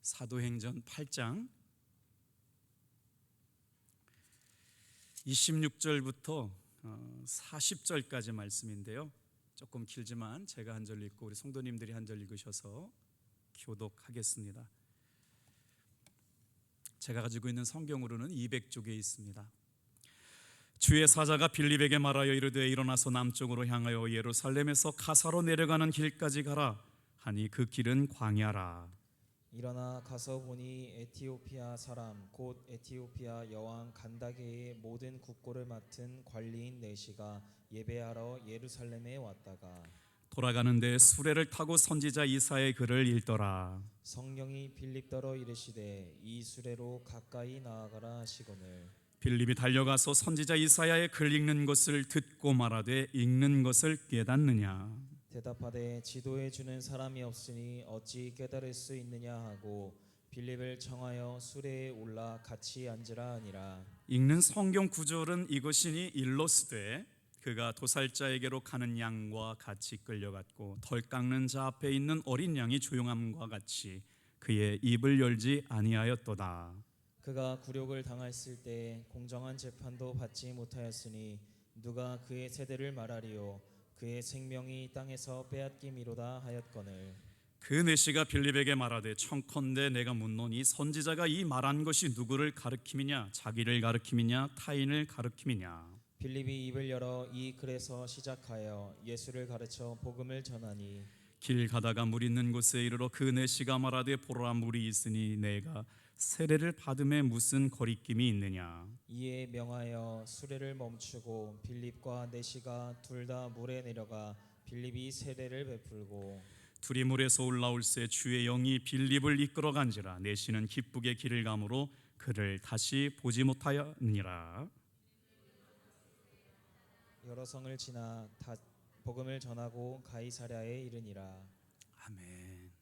사도행전 8장 26절부터 40절까지 말씀인데요. 조금 길지만 제가 한 절 읽고 우리 성도님들이 한 절 읽으셔서 교독하겠습니다. 제가 가지고 있는 성경으로는 200쪽에 있습니다. 주의 사자가 빌립에게 말하여 이르되 일어나서 남쪽으로 향하여 예루살렘에서 가사로 내려가는 길까지 가라 하니 그 길은 광야라. 일어나 가서 보니 에티오피아 사람 곧 에티오피아 여왕 간다게의 모든 국고를 맡은 관리인 내시가 예배하러 예루살렘에 왔다가 돌아가는데 수레를 타고 선지자 이사야의 글을 읽더라. 성령이 빌립더러 이르시되 이 수레로 가까이 나아가라 하시거늘 빌립이 달려가서 선지자 이사야의 글 읽는 것을 듣고 말하되 읽는 것을 깨닫느냐. 대답하되 지도해 주는 사람이 없으니 어찌 깨달을 수 있느냐 하고 빌립을 청하여 수레에 올라 같이 앉으라 하니라. 읽는 성경 구절은 이것이니 일러스되 그가 도살자에게로 가는 양과 같이 끌려갔고 덜 깎는 자 앞에 있는 어린 양이 조용함과 같이 그의 입을 열지 아니하였도다. 그가 굴욕을 당했을 때 공정한 재판도 받지 못하였으니 누가 그의 세대를 말하리요. 그의 생명이 땅에서 빼앗김이로다 하였거늘 그 내시가 빌립에게 말하되 청컨대 내가 묻노니 선지자가 이 말한 것이 누구를 가르킴이냐 자기를 가르킴이냐 타인을 가르킴이냐. 빌립이 입을 열어 이 글에서 시작하여 예수를 가르쳐 복음을 전하니 길 가다가 물 있는 곳에 이르러 그 내시가 말하되 보라 물이 있으니 내가 세례를 받음에 무슨 거리낌이 있느냐. 이에 명하여 수레를 멈추고 빌립과 내시가 둘 다 물에 내려가 빌립이 세례를 베풀고 둘이 물에서 올라올새 주의 영이 빌립을 이끌어간지라. 내시는 기쁘게 길을 가므로 그를 다시 보지 못하였느니라. 여러 성을 지나 다 복음을 전하고 가이사랴에 이르니라. 아멘.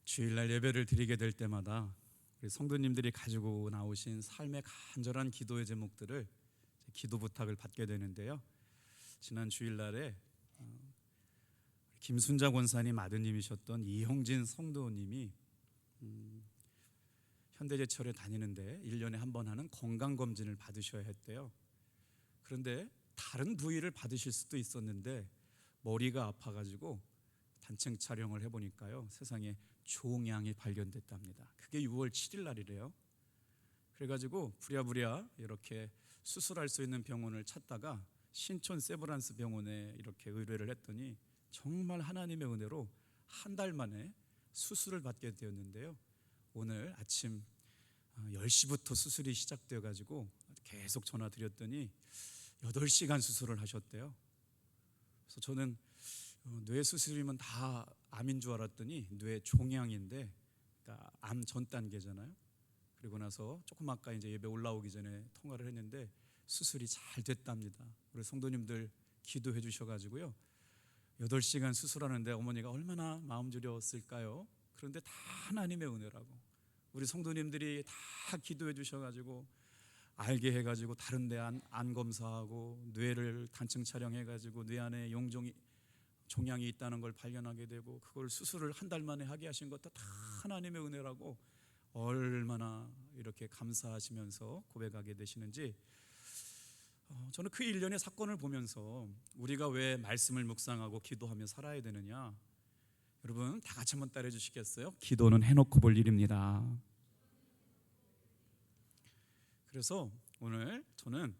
주일날 예배를 드리게 될 때마다 우리 성도님들이 가지고 나오신 삶의 간절한 기도의 제목들을 기도 부탁을 받게 되는데요. 지난 주일날에 김순자 권사님 아드님이셨던 이형진 성도님이 현대제철에 다니는데 1년에 한 번 하는 건강검진을 받으셔야 했대요. 그런데 다른 부위를 받으실 수도 있었는데 머리가 아파가지고 단층 촬영을 해보니까요, 세상에 종양이 발견됐답니다. 그게 6월 7일 날이래요. 그래가지고 부랴부랴 이렇게 수술할 수 있는 병원을 찾다가 신촌 세브란스 병원에 이렇게 의뢰를 했더니 정말 하나님의 은혜로 한 달 만에 수술을 받게 되었는데요. 오늘 아침 10시부터 수술이 시작되어가지고 계속 전화 드렸더니 8시간 수술을 하셨대요. 그래서 저는 뇌 수술이면 다 암인 줄 알았더니 뇌 종양인데, 그러니까 암 전 단계잖아요. 그리고 나서 조금 아까 이제 예배 올라오기 전에 통화를 했는데 수술이 잘 됐답니다. 우리 성도님들 기도해 주셔가지고요, 8시간 수술하는데 어머니가 얼마나 마음 졸였을까요? 그런데 다 하나님의 은혜라고 우리 성도님들이 다 기도해 주셔가지고 알게 해가지고 다른 데 안 검사하고 뇌를 단층 촬영해가지고 뇌 안에 종양이 있다는 걸 발견하게 되고 그걸 수술을 한 달 만에 하게 하신 것도 다 하나님의 은혜라고 얼마나 이렇게 감사하시면서 고백하게 되시는지, 저는 그 일련의 사건을 보면서 우리가 왜 말씀을 묵상하고 기도하며 살아야 되느냐. 여러분 다 같이 한번 따라해 주시겠어요? 기도는 해놓고 볼 일입니다. 그래서 오늘 저는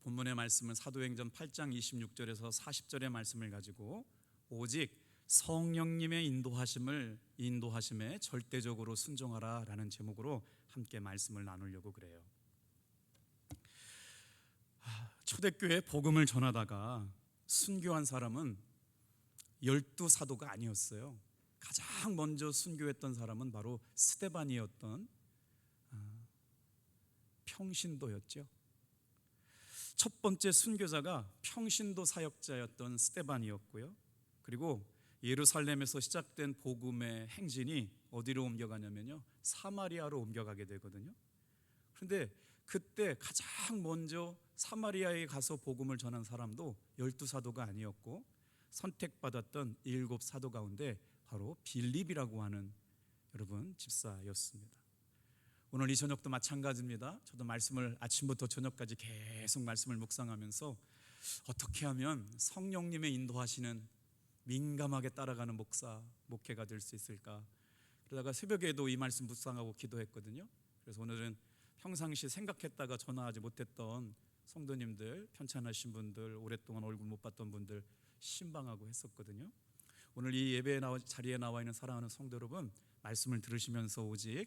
본문의 말씀은 사도행전 8장 26절에서 40절의 말씀을 가지고 오직 성령님의 인도하심에 절대적으로 순종하라 라는 제목으로 함께 말씀을 나누려고 그래요. 초대교회 복음을 전하다가 순교한 사람은 12사도가 아니었어요. 가장 먼저 순교했던 사람은 바로 스데반이었던 평신도였죠. 첫 번째 순교자가 평신도 사역자였던 스데반이었고요. 그리고 예루살렘에서 시작된 복음의 행진이 어디로 옮겨가냐면요, 사마리아로 옮겨가게 되거든요. 그런데 그때 가장 먼저 사마리아에 가서 복음을 전한 사람도 12사도가 아니었고 선택받았던 7 사도 가운데 바로 빌립이라고 하는 여러분 집사였습니다. 오늘 이 저녁도 마찬가지입니다. 저도 말씀을 아침부터 저녁까지 계속 말씀을 묵상하면서 어떻게 하면 성령님의 인도하시는 민감하게 따라가는 목회가 될 수 있을까. 그러다가 새벽에도 이 말씀 묵상하고 기도했거든요. 그래서 오늘은 평상시 생각했다가 전화하지 못했던 성도님들, 편찮으신 분들, 오랫동안 얼굴 못 봤던 분들 신방하고 했었거든요. 오늘 이 예배 자리에 나와 있는 사랑하는 성도 여러분, 말씀을 들으시면서 오직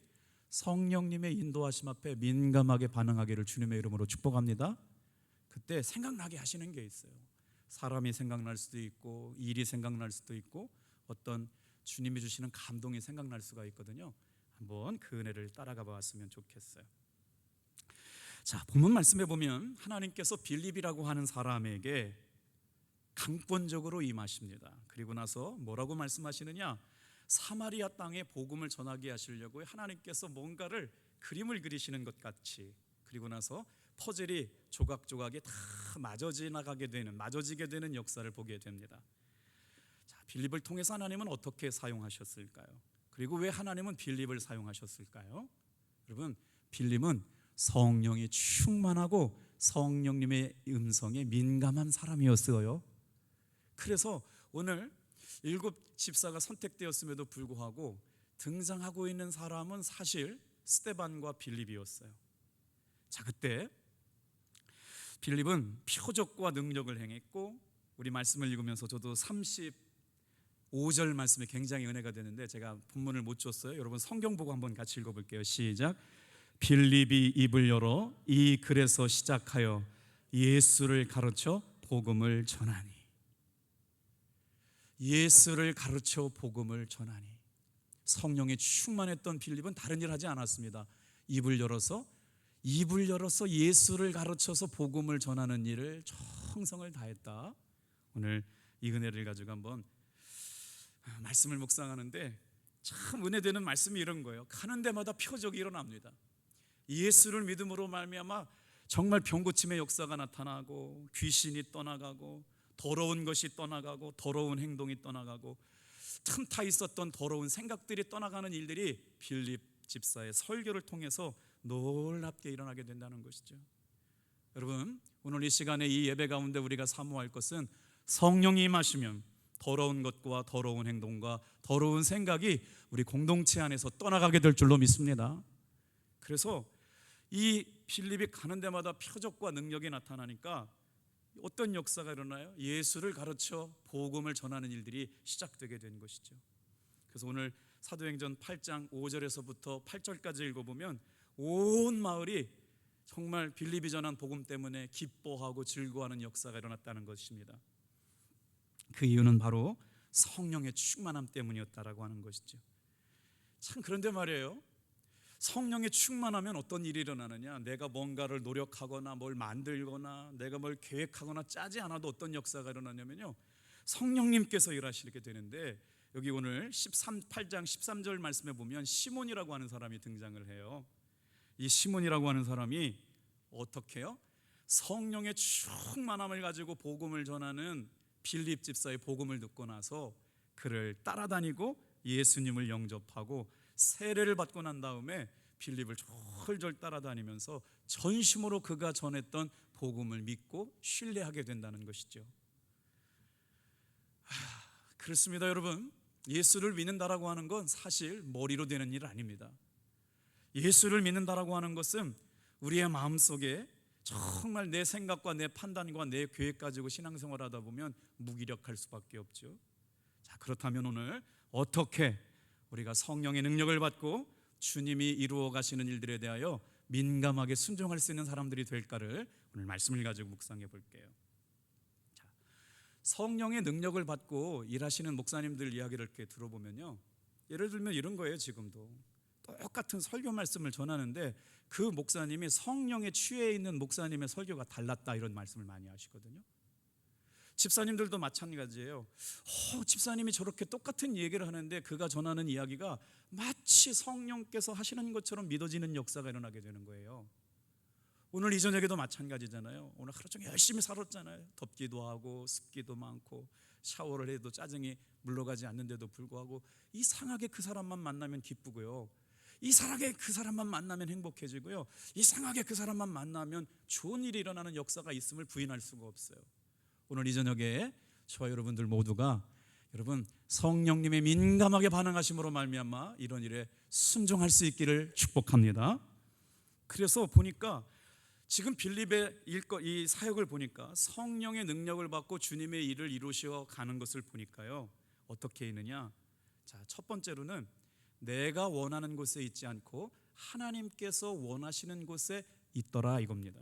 성령님의 인도하심 앞에 민감하게 반응하기를 주님의 이름으로 축복합니다. 그때 생각나게 하시는 게 있어요. 사람이 생각날 수도 있고, 일이 생각날 수도 있고, 어떤 주님이 주시는 감동이 생각날 수가 있거든요. 한번 그 은혜를 따라가 봤으면 좋겠어요. 자, 본문 말씀에 보면 하나님께서 빌립이라고 하는 사람에게 강권적으로 임하십니다. 그리고 나서 뭐라고 말씀하시느냐? 사마리아 땅에 복음을 전하게 하시려고 하나님께서 뭔가를 그림을 그리시는 것 같이, 그리고 나서 퍼즐이 조각조각이 다 맞아지게 되는 역사를 보게 됩니다. 자, 빌립을 통해서 하나님은 어떻게 사용하셨을까요? 그리고 왜 하나님은 빌립을 사용하셨을까요? 여러분, 빌립은 성령이 충만하고 성령님의 음성에 민감한 사람이었어요. 그래서 오늘 7 집사가 선택되었음에도 불구하고 등장하고 있는 사람은 사실 스데반과 빌립이었어요. 자, 그때 빌립은 표적과 능력을 행했고, 우리 말씀을 읽으면서 저도 35절 말씀이 굉장히 은혜가 되는데 제가 본문을 못 줬어요. 여러분 성경 보고 한번 같이 읽어볼게요. 시작. 빌립이 입을 열어 이 글에서 시작하여 예수를 가르쳐 복음을 전하니. 예수를 가르쳐 복음을 전하니. 성령에 충만했던 빌립은 다른 일 하지 않았습니다. 입을 열어서 예수를 가르쳐서 복음을 전하는 일을 정성을 다했다. 오늘 이 은혜를 가지고 한번 말씀을 묵상하는데 참 은혜되는 말씀이 이런 거예요. 가는 데마다 표적이 일어납니다. 예수를 믿음으로 말미암아 정말 병고침의 역사가 나타나고, 귀신이 떠나가고, 더러운 것이 떠나가고, 더러운 행동이 떠나가고, 틈타 있었던 더러운 생각들이 떠나가는 일들이 빌립 집사의 설교를 통해서 놀랍게 일어나게 된다는 것이죠. 여러분, 오늘 이 시간에 이 예배 가운데 우리가 사모할 것은 성령이 임하시면 더러운 것과 더러운 행동과 더러운 생각이 우리 공동체 안에서 떠나가게 될 줄로 믿습니다. 그래서 이 빌립이 가는 데마다 표적과 능력이 나타나니까 어떤 역사가 일어나요? 예수를 가르쳐 복음을 전하는 일들이 시작되게 된 것이죠. 그래서 오늘 사도행전 8장 5절에서부터 8절까지 읽어보면 온 마을이 정말 빌립이 전한 복음 때문에 기뻐하고 즐거워하는 역사가 일어났다는 것입니다. 그 이유는 바로 성령의 충만함 때문이었다라고 하는 것이죠. 참, 그런데 말이에요, 성령의 충만하면 어떤 일이 일어나느냐? 내가 뭔가를 노력하거나 뭘 만들거나 내가 뭘 계획하거나 짜지 않아도 어떤 역사가 일어나냐면요, 성령님께서 일하시게 되는데, 여기 오늘 8장 13절 말씀에 보면 시몬이라고 하는 사람이 등장을 해요. 이 시몬이라고 하는 사람이 어떻게 해요? 성령의 충만함을 가지고 복음을 전하는 빌립 집사의 복음을 듣고 나서 그를 따라다니고 예수님을 영접하고 세례를 받고 난 다음에 빌립을 졸졸 따라다니면서 전심으로 그가 전했던 복음을 믿고 신뢰하게 된다는 것이죠. 그렇습니다, 여러분. 예수를 믿는다라고 하는 건 사실 머리로 되는 일 아닙니다. 예수를 믿는다라고 하는 것은 우리의 마음속에 정말 내 생각과 내 판단과 내 계획 가지고 신앙생활 하다 보면 무기력할 수밖에 없죠. 자, 그렇다면 오늘 어떻게 우리가 성령의 능력을 받고 주님이 이루어 가시는 일들에 대하여 민감하게 순종할 수 있는 사람들이 될까를 오늘 말씀을 가지고 묵상해 볼게요. 자, 성령의 능력을 받고 일하시는 목사님들 이야기를 이렇게 들어보면요, 예를 들면 이런 거예요. 지금도 똑같은 설교 말씀을 전하는데 그 목사님이 성령에 취해 있는 목사님의 설교가 달랐다, 이런 말씀을 많이 하시거든요. 집사님들도 마찬가지예요. 집사님이 저렇게 똑같은 얘기를 하는데 그가 전하는 이야기가 마치 성령께서 하시는 것처럼 믿어지는 역사가 일어나게 되는 거예요. 오늘 이 저녁에도 마찬가지잖아요. 오늘 하루 종일 열심히 살았잖아요. 덥기도 하고 습기도 많고 샤워를 해도 짜증이 물러가지 않는데도 불구하고 이상하게 그 사람만 만나면 기쁘고요, 이상하게 그 사람만 만나면 행복해지고요, 이상하게 그 사람만 만나면 좋은 일이 일어나는 역사가 있음을 부인할 수가 없어요. 오늘 이 저녁에 저와 여러분들 모두가 여러분 성령님의 민감하게 반응하심으로 말미암아 이런 일에 순종할 수 있기를 축복합니다. 그래서 보니까 지금 빌립의 이 사역을 보니까 성령의 능력을 받고 주님의 일을 이루시어 가는 것을 보니까요, 어떻게 있느냐. 자, 첫 번째로는 내가 원하는 곳에 있지 않고 하나님께서 원하시는 곳에 있더라 이겁니다.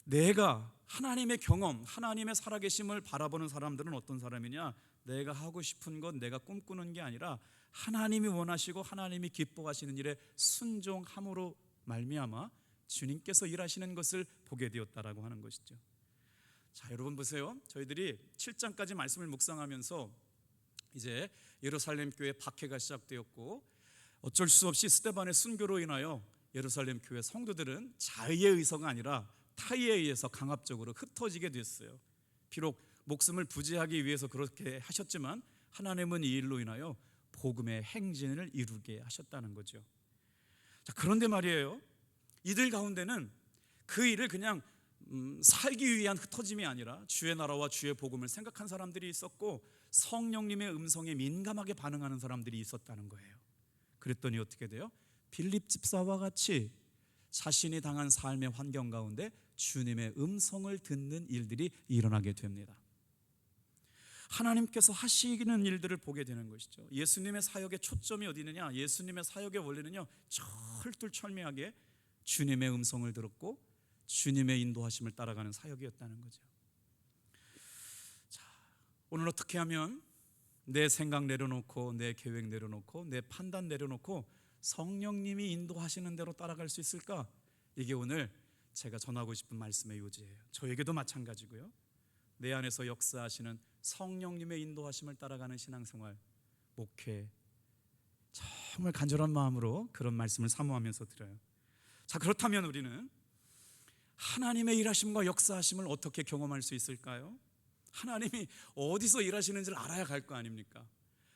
내가 하나님의 경험, 하나님의 살아계심을 바라보는 사람들은 어떤 사람이냐, 내가 하고 싶은 것, 내가 꿈꾸는 게 아니라 하나님이 원하시고 하나님이 기뻐하시는 일에 순종함으로 말미암아 주님께서 일하시는 것을 보게 되었다라고 하는 것이죠. 자, 여러분 보세요. 저희들이 7장까지 말씀을 묵상하면서 이제 예루살렘 교회 박해가 시작되었고, 어쩔 수 없이 스데반의 순교로 인하여 예루살렘 교회 성도들은 자의의 의서가 아니라 타의에 의해서 강압적으로 흩어지게 됐어요. 비록 목숨을 부지하기 위해서 그렇게 하셨지만 하나님은 이 일로 인하여 복음의 행진을 이루게 하셨다는 거죠. 자, 그런데 말이에요, 이들 가운데는 그 일을 그냥 살기 위한 흩어짐이 아니라 주의 나라와 주의 복음을 생각한 사람들이 있었고, 성령님의 음성에 민감하게 반응하는 사람들이 있었다는 거예요. 그랬더니 어떻게 돼요? 빌립 집사와 같이 자신이 당한 삶의 환경 가운데 주님의 음성을 듣는 일들이 일어나게 됩니다. 하나님께서 하시는 일들을 보게 되는 것이죠. 예수님의 사역의 초점이 어디 있느냐? 예수님의 사역의 원리는요, 철두철미하게 주님의 음성을 들었고 주님의 인도하심을 따라가는 사역이었다는 거죠. 자, 오늘 어떻게 하면 내 생각 내려놓고 내 계획 내려놓고 내 판단 내려놓고 성령님이 인도하시는 대로 따라갈 수 있을까? 이게 오늘 제가 전하고 싶은 말씀의 요지예요. 저에게도 마찬가지고요, 내 안에서 역사하시는 성령님의 인도하심을 따라가는 신앙생활, 목회, 정말 간절한 마음으로 그런 말씀을 사모하면서 드려요. 자, 그렇다면 우리는 하나님의 일하심과 역사하심을 어떻게 경험할 수 있을까요? 하나님이 어디서 일하시는지를 알아야 갈 거 아닙니까?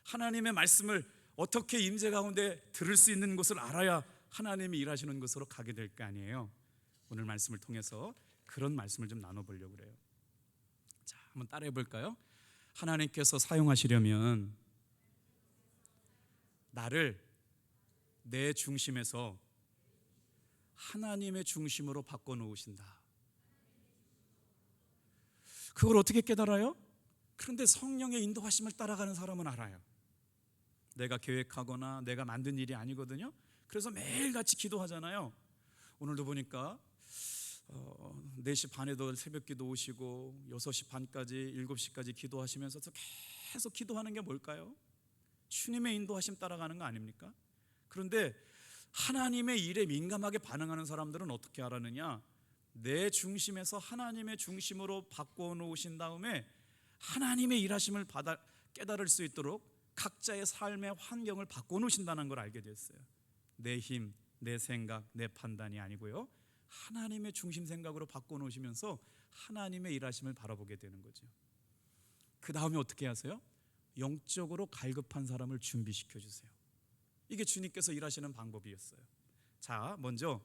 하나님의 말씀을 어떻게 임재 가운데 들을 수 있는 곳을 알아야 하나님이 일하시는 곳으로 가게 될 거 아니에요. 오늘 말씀을 통해서 그런 말씀을 좀 나눠보려고 그래요. 자, 한번 따라해 볼까요? 하나님께서 사용하시려면 나를 내 중심에서 하나님의 중심으로 바꿔놓으신다. 그걸 어떻게 깨달아요? 그런데 성령의 인도하심을 따라가는 사람은 알아요. 내가 계획하거나 내가 만든 일이 아니거든요. 그래서 매일같이 기도하잖아요. 오늘도 보니까 4시 반에도 새벽기도 오시고 6시 반까지 7시까지 기도하시면서 계속 기도하는 게 뭘까요? 주님의 인도하심 따라가는 거 아닙니까? 그런데 하나님의 일에 민감하게 반응하는 사람들은 어떻게 하라느냐? 내 중심에서 하나님의 중심으로 바꿔놓으신 다음에 하나님의 일하심을 깨달을 수 있도록 각자의 삶의 환경을 바꿔놓으신다는 걸 알게 됐어요. 내 힘, 내 생각, 내 판단이 아니고요, 하나님의 중심 생각으로 바꿔놓으시면서 하나님의 일하심을 바라보게 되는 거죠. 그 다음에 어떻게 하세요? 영적으로 갈급한 사람을 준비시켜 주세요. 이게 주님께서 일하시는 방법이었어요. 자, 먼저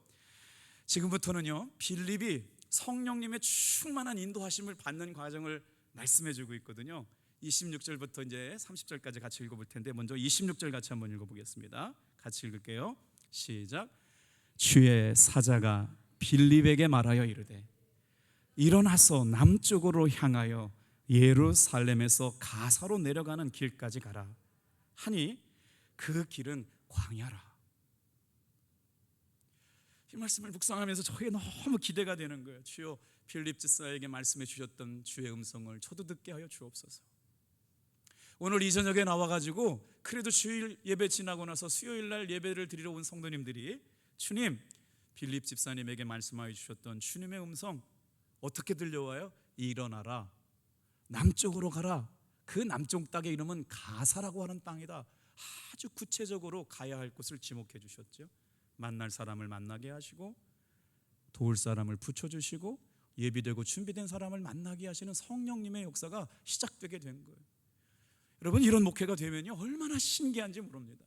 지금부터는요, 빌립이 성령님의 충만한 인도하심을 받는 과정을 말씀해 주고 있거든요. 26절부터 이제 30절까지 같이 읽어볼 텐데, 먼저 26절 같이 한번 읽어보겠습니다. 같이 읽을게요. 시작. 주의 사자가 빌립에게 말하여 이르되 일어나서 남쪽으로 향하여 예루살렘에서 가사로 내려가는 길까지 가라 하니 그 길은 광야라. 이 말씀을 묵상하면서 저에게 너무 기대가 되는 거예요. 주여, 빌립 집사에게 말씀해 주셨던 주의 음성을 저도 듣게 하여 주옵소서. 오늘 이 저녁에 나와가지고 그래도 주일 예배 지나고 나서 수요일날 예배를 드리러 온 성도님들이 주님, 빌립 집사님에게 말씀하여 주셨던 주님의 음성 어떻게 들려와요? 일어나라, 남쪽으로 가라. 그 남쪽 땅의 이름은 가사라고 하는 땅이다. 아주 구체적으로 가야 할 곳을 지목해 주셨죠. 만날 사람을 만나게 하시고 도울 사람을 붙여주시고 예비되고 준비된 사람을 만나게 하시는 성령님의 역사가 시작되게 된 거예요. 여러분, 이런 목회가 되면요 얼마나 신기한지 모릅니다.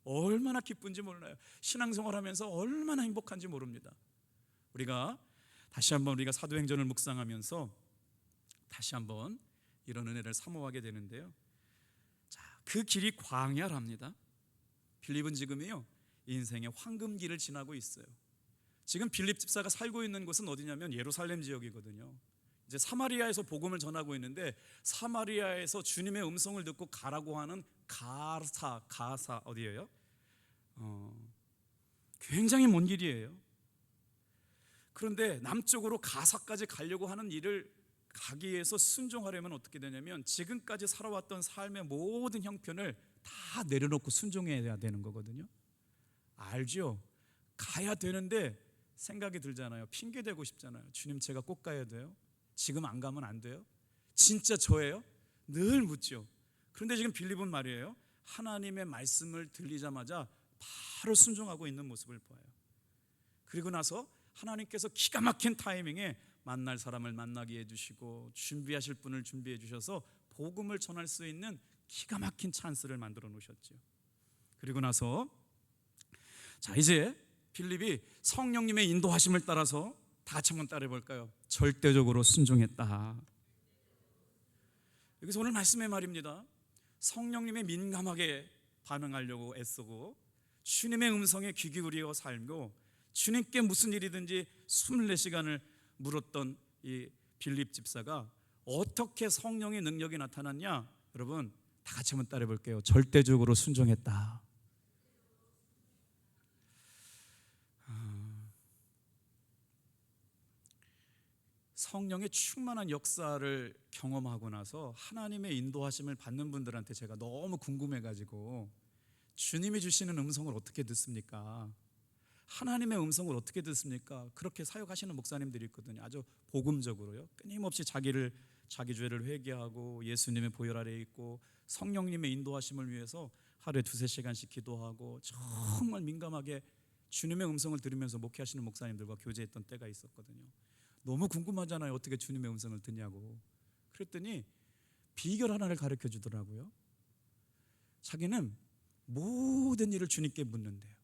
얼마나 기쁜지 몰라요. 신앙생활하면서 얼마나 행복한지 모릅니다. 우리가 다시 한번 우리가 사도행전을 묵상하면서 다시 한번 이런 은혜를 사모하게 되는데요. 자, 그 길이 광야랍니다. 빌립은 지금이요 인생의 황금기를 지나고 있어요. 지금 빌립 집사가 살고 있는 곳은 어디냐면 예루살렘 지역이거든요. 이제 사마리아에서 복음을 전하고 있는데 사마리아에서 주님의 음성을 듣고 가라고 하는 가사 어디예요? 굉장히 먼 길이에요. 그런데 남쪽으로 가사까지 가려고 하는 일을 가기 위해서 순종하려면 어떻게 되냐면 지금까지 살아왔던 삶의 모든 형편을 다 내려놓고 순종해야 되는 거거든요. 알죠? 가야 되는데 생각이 들잖아요. 핑계 대고 싶잖아요. 주님, 제가 꼭 가야 돼요? 지금 안 가면 안 돼요? 진짜 저예요? 늘 묻죠. 그런데 지금 빌립은 말이에요, 하나님의 말씀을 들리자마자 바로 순종하고 있는 모습을 봐요. 그리고 나서 하나님께서 기가 막힌 타이밍에 만날 사람을 만나게 해주시고 준비하실 분을 준비해 주셔서 복음을 전할 수 있는 기가 막힌 찬스를 만들어 놓으셨죠. 그리고 나서 자, 이제 빌립이 성령님의 인도하심을 따라서 다 같이 한번 따라해 볼까요? 절대적으로 순종했다. 여기서 오늘 말씀의 말입니다. 성령님의 민감하게 반응하려고 애쓰고 주님의 음성에 귀 기울여 살고 주님께 무슨 일이든지 24시간을 물었던 이 빌립 집사가 어떻게 성령의 능력이 나타났냐? 여러분 다 같이 한번 따라해 볼게요. 절대적으로 순종했다. 성령의 충만한 역사를 경험하고 나서 하나님의 인도하심을 받는 분들한테 제가 너무 궁금해가지고 주님이 주시는 음성을 어떻게 듣습니까? 하나님의 음성을 어떻게 듣습니까? 그렇게 사역하시는 목사님들이 있거든요. 아주 복음적으로요. 끊임없이 자기 죄를 회개하고 예수님의 보혈 아래에 있고 성령님의 인도하심을 위해서 하루에 2-3시간씩 기도하고 정말 민감하게 주님의 음성을 들으면서 목회하시는 목사님들과 교제했던 때가 있었거든요. 너무 궁금하잖아요. 어떻게 주님의 음성을 듣냐고. 그랬더니 비결 하나를 가르쳐 주더라고요. 자기는 모든 일을 주님께 묻는데요.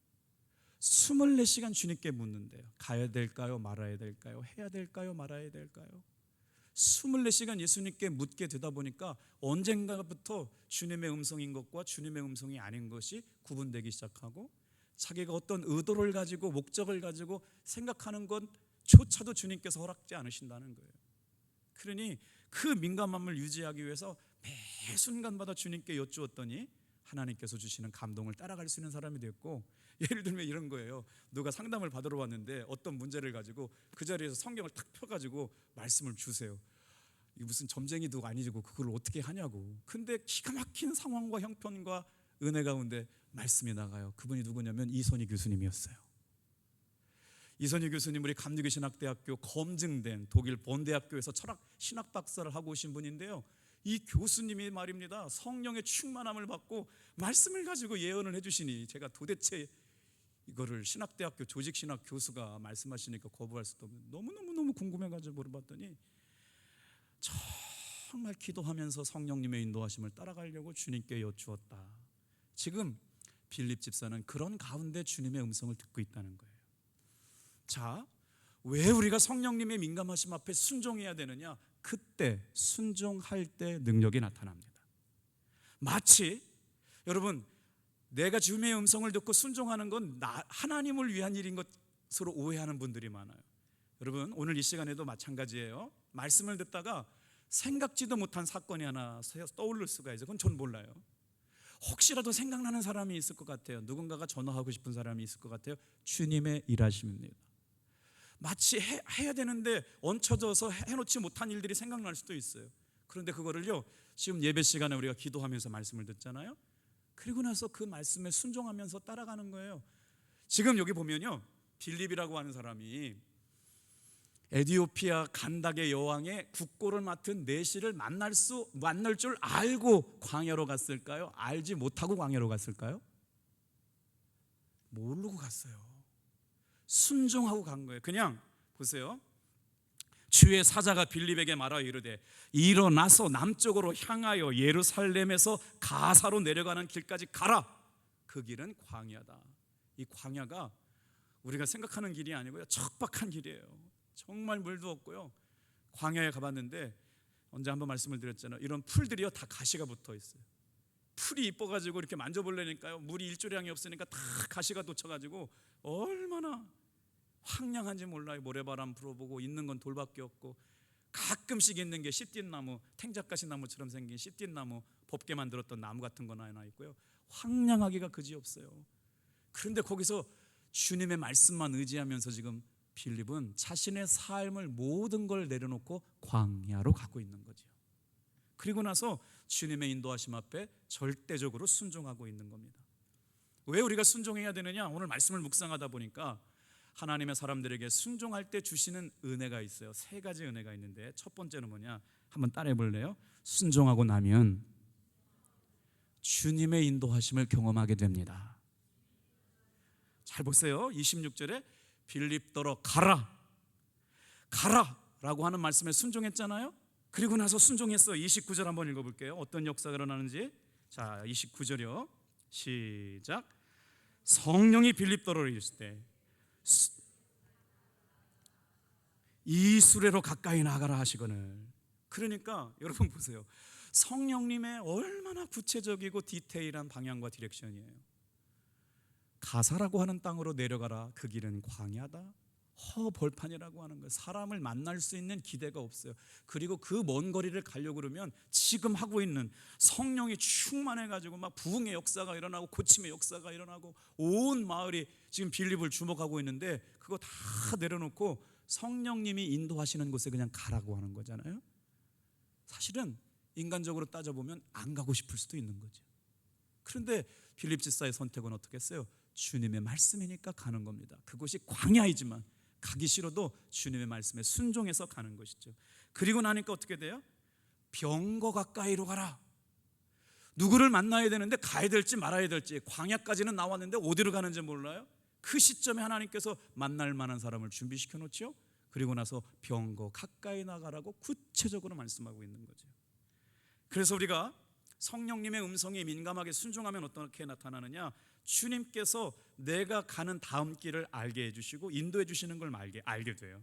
24시간 주님께 묻는데요. 가야 될까요? 말아야 될까요? 해야 될까요? 말아야 될까요? 24시간 예수님께 묻게 되다 보니까 언젠가부터 주님의 음성인 것과 주님의 음성이 아닌 것이 구분되기 시작하고 자기가 어떤 의도를 가지고 목적을 가지고 생각하는 것조차도 주님께서 허락지 않으신다는 거예요. 그러니 그 민감함을 유지하기 위해서 매 순간마다 주님께 여쭈었더니 하나님께서 주시는 감동을 따라갈 수 있는 사람이 됐고, 예를 들면 이런 거예요. 누가 상담을 받으러 왔는데 어떤 문제를 가지고 그 자리에서 성경을 탁 펴가지고 말씀을 주세요. 이게 무슨 점쟁이도 아니고 그걸 어떻게 하냐고. 근데 기가 막힌 상황과 형편과 은혜 가운데 말씀이 나가요. 그분이 누구냐면 이선희 교수님이었어요. 이선희 교수님 우리 감리교신학대학교 검증된 독일 본대학교에서 철학 신학 박사를 하고 오신 분인데요. 이 교수님이 말입니다, 성령의 충만함을 받고 말씀을 가지고 예언을 해주시니 제가 도대체 이거를 신학대학교 조직신학 교수가 말씀하시니까 거부할 수도 없는 너무너무 궁금해가지고 물어봤더니 정말 기도하면서 성령님의 인도하심을 따라가려고 주님께 여쭈었다. 지금 빌립 집사는 그런 가운데 주님의 음성을 듣고 있다는 거예요. 자, 왜 우리가 성령님의 민감하심 앞에 순종해야 되느냐? 그때 순종할 때 능력이 나타납니다. 마치 여러분, 내가 주님의 음성을 듣고 순종하는 건 하나님을 위한 일인 것으로 오해하는 분들이 많아요. 여러분, 오늘 이 시간에도 마찬가지예요. 말씀을 듣다가 생각지도 못한 사건이 하나 떠오를 수가 있어요. 그건 전 몰라요. 혹시라도 생각나는 사람이 있을 것 같아요. 누군가가 전화하고 싶은 사람이 있을 것 같아요. 주님의 일하심입니다. 마치 해야 되는데 얹혀져서 해놓지 못한 일들이 생각날 수도 있어요. 그런데 그거를요, 지금 예배 시간에 우리가 기도하면서 말씀을 듣잖아요. 그리고 나서 그 말씀에 순종하면서 따라가는 거예요. 지금 여기 보면요, 빌립이라고 하는 사람이 에디오피아 간닥의 여왕의 국고를 맡은 내시를 만날 줄 알고 광야로 갔을까요? 알지 못하고 광야로 갔을까요? 모르고 갔어요. 순종하고 간 거예요. 그냥 보세요. 주의 사자가 빌립에게 말하여 이르되 일어나서 남쪽으로 향하여 예루살렘에서 가사로 내려가는 길까지 가라. 그 길은 광야다. 이 광야가 우리가 생각하는 길이 아니고요, 척박한 길이에요. 정말 물도 없고요. 광야에 가봤는데 언제 한번 말씀을 드렸잖아요. 이런 풀들이요 다 가시가 붙어 있어요. 풀이 이뻐가지고 이렇게 만져보려니까요, 물이 일조량이 없으니까 다 가시가 돋쳐가지고 얼마나 황량한지 몰라요. 모래바람 불어보고 있는 건 돌밖에 없고, 가끔씩 있는 게 씨띠나무, 탱자가시나무처럼 생긴 씨띠나무, 법게 만들었던 나무 같은 건 하나 있고요. 황량하기가 그지없어요. 그런데 거기서 주님의 말씀만 의지하면서 지금 빌립은 자신의 삶을 모든 걸 내려놓고 광야로 가고 있는 거죠. 그리고 나서 주님의 인도하심 앞에 절대적으로 순종하고 있는 겁니다. 왜 우리가 순종해야 되느냐? 오늘 말씀을 묵상하다 보니까 하나님의 사람들에게 순종할 때 주시는 은혜가 있어요. 세 가지 은혜가 있는데, 첫 번째는 뭐냐? 한번 따라해 볼래요? 순종하고 나면 주님의 인도하심을 경험하게 됩니다. 잘 보세요. 26절에 빌립더러 가라, 가라 라고 하는 말씀에 순종했잖아요. 그리고 나서 순종했어요. 29절 한번 읽어볼게요. 어떤 역사가 일어나는지. 자, 29절이요. 시작. 성령이 빌립더러를 이르실 때 이 수레로 가까이 나가라 하시거늘. 그러니까 여러분 보세요. 성령님의 얼마나 구체적이고 디테일한 방향과 디렉션이에요. 가사라고 하는 땅으로 내려가라. 그 길은 광야다. 허벌판이라고 하는 거예요. 사람을 만날 수 있는 기대가 없어요. 그리고 그 먼 거리를 가려고 그러면 지금 하고 있는 성령이 충만해가지고 막 부흥의 역사가 일어나고 고침의 역사가 일어나고 온 마을이 지금 빌립을 주목하고 있는데, 그거 다 내려놓고 성령님이 인도하시는 곳에 그냥 가라고 하는 거잖아요. 사실은 인간적으로 따져보면 안 가고 싶을 수도 있는 거죠. 그런데 빌립 집사의 선택은 어떻게 했어요? 주님의 말씀이니까 가는 겁니다. 그곳이 광야이지만 가기 싫어도 주님의 말씀에 순종해서 가는 것이죠. 그리고 나니까 어떻게 돼요? 병거 가까이로 가라. 누구를 만나야 되는데 가야 될지 말아야 될지, 광야까지는 나왔는데 어디로 가는지 몰라요. 그 시점에 하나님께서 만날 만한 사람을 준비시켜 놓죠. 그리고 나서 병거 가까이 나가라고 구체적으로 말씀하고 있는 거죠. 그래서 우리가 성령님의 음성에 민감하게 순종하면 어떻게 나타나느냐? 주님께서 내가 가는 다음 길을 알게 해주시고 인도해 주시는 걸 알게 돼요.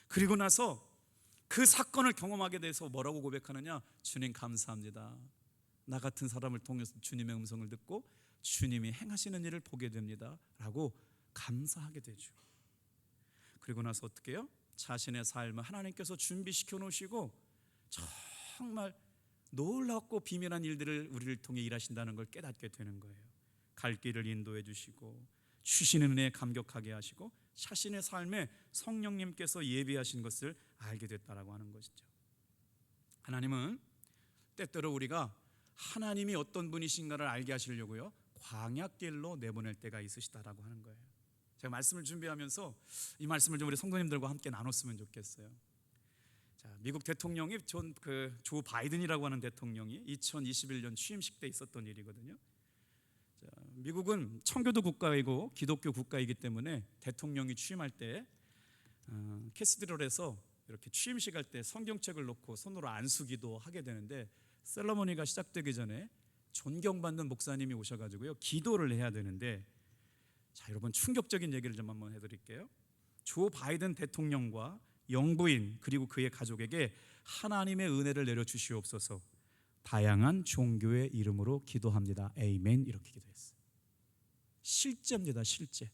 그리고 나서 그 사건을 경험하게 돼서 뭐라고 고백하느냐? 주님 감사합니다. 나 같은 사람을 통해서 주님의 음성을 듣고 주님이 행하시는 일을 보게 됩니다 라고 감사하게 되죠. 그리고 나서 어떻게 해요? 자신의 삶을 하나님께서 준비시켜 놓으시고 정말 놀랍고 비밀한 일들을 우리를 통해 일하신다는 걸 깨닫게 되는 거예요. 갈 길을 인도해 주시고 주시는 은혜에 감격하게 하시고 자신의 삶에 성령님께서 예비하신 것을 알게 됐다라고 하는 것이죠. 하나님은 때때로 우리가 하나님이 어떤 분이신가를 알게 하시려고요, 광야길로 내보낼 때가 있으시다라고 하는 거예요. 제가 말씀을 준비하면서 이 말씀을 좀 우리 성도님들과 함께 나눴으면 좋겠어요. 자, 미국 대통령이 조 바이든이라고 하는 대통령이 2021년 취임식 때 있었던 일이거든요. 자, 미국은 청교도 국가이고 기독교 국가이기 때문에 대통령이 취임할 때 캐시드럴에서 이렇게 취임식 할 때 성경책을 놓고 손으로 안수기도 하게 되는데, 셀러머니가 시작되기 전에 존경받는 목사님이 오셔가지고요 기도를 해야 되는데, 자, 여러분 충격적인 얘기를 좀 한번 해드릴게요. 조 바이든 대통령과 영부인 그리고 그의 가족에게 하나님의 은혜를 내려 주시옵소서. 다양한 종교의 이름으로 기도합니다. 에이멘. 이렇게 기도했어요. 실제입니다. 실제.